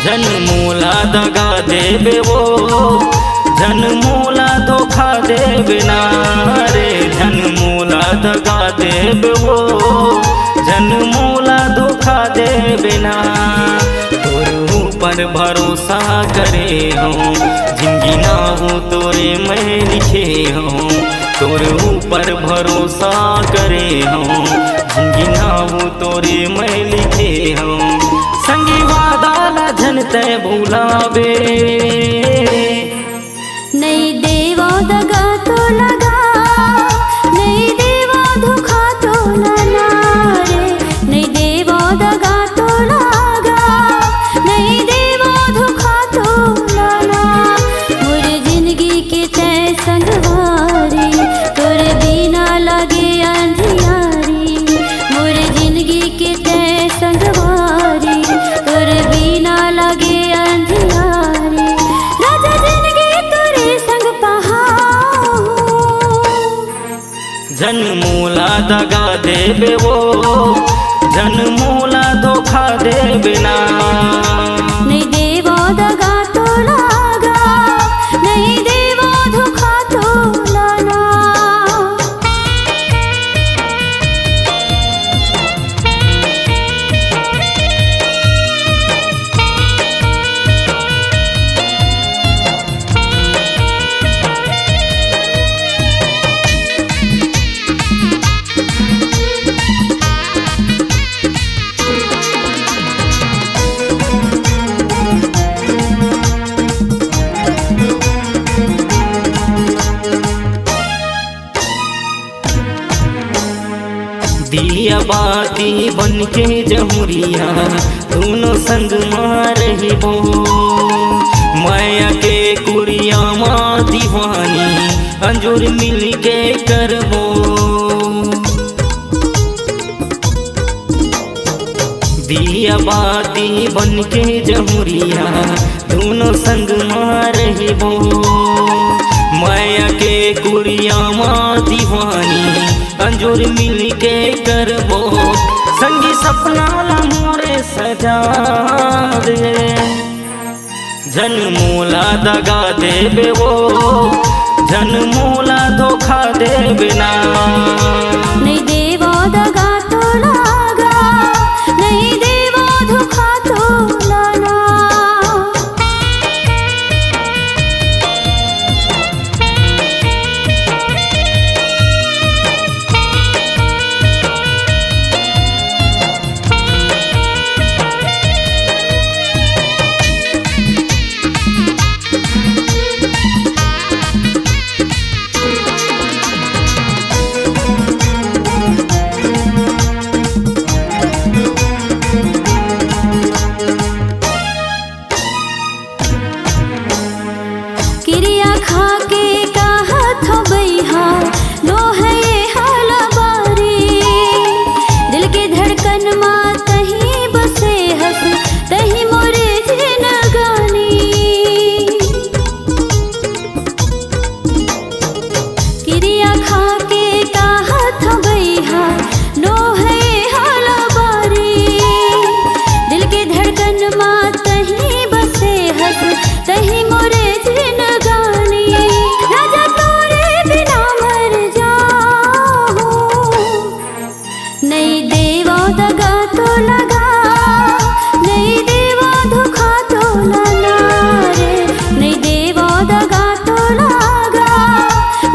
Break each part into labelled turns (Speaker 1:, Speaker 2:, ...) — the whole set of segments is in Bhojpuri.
Speaker 1: जन्मूला दगा देवे वो जन्मूला धोखा देवे ना रे। जन्मूला दगा देवे वो जन्मूला धोखा देवे ना। तोरे ऊपर भरोसा करे हूँ जिंदगी ना हो तोरे मैं लिखे हूँ। तोरे ऊपर भरोसा करे हूँ जिंदगी ना हो तोरे मैं लिखे हूँ। संगी वादा न झन तय भूलावे
Speaker 2: नहीं देवा दगा तो लगा नहीं देवा धोखा तो लगा रे। नहीं देवा दगा तो लगा नहीं देवा धोखा तो लगा। मोरे जिंदगी के तय संगवारी तोरे बिना लगे अंधियारी। मोरे जिंदगी के तय संगवारी तोरे बिना लगे अंधियारी। राजा जिंदगी तोरे संग पहाऊ।
Speaker 1: जन्मूला दगा देवे वो जन्मूला धोखा देवे ना।
Speaker 2: नहीं देवा दगा तो लगा नहीं देवा धोखा तो लगा।
Speaker 1: दिया बाती बन के जमुरिया दोनों संग मारही बो। माया के कुरिया माँ दीवानी अंजूर मिल के करबो। दिया बाती बन के जमुरिया दोनों संग मारही बो। माया के कुरिया माँ दीवानी अंजूर मिल के करबो। संगी सपना मोरे सजा दे जन्मूला दगा देवे वो जन्मूला धोखा देवे ना।
Speaker 2: नहीं देवा दगा तो लगा नहीं देवा धोखा तो लगा। किरिया खा के कहा था बैहा लो है ये हालबारी। दिल के धड़कन माँ तहीं बसे हंस तहीं मोरे जिन गानी। किरिया खा के कहा था बैहा लो है ये हालबारी। दिल के धड़कन माँ तहीं बसे हंस तहीं मोरे जिन गानी। राजा तोरे बिना मर जाऊं नहीं देवा दगा तो लगा नहीं देवा धोखा तो लगा रे। नहीं देवा दगा तो लगा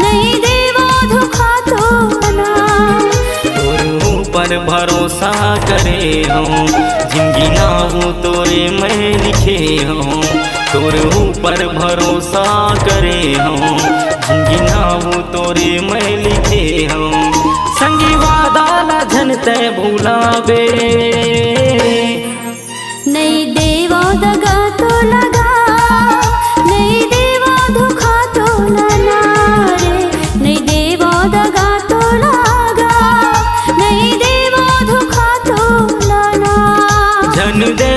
Speaker 2: नहीं देवा धोखा तो लगा।
Speaker 1: तोरे ऊपर भरोसा करे हूँ जिंदगी ना हो तोरे मैं लिखे हूँ। तोरे ऊपर भरोसा करे हूँ जिंदगी ना हो तोरे मैं लिखे हूँ। संगी वादा न झन तय भूलावे
Speaker 2: नहीं देवा दगा तो लगा नहीं देवा धोखा तो लगा रे। नहीं देवा दगा तो लगा नहीं देवा धोखा तो लगा।
Speaker 1: जन दे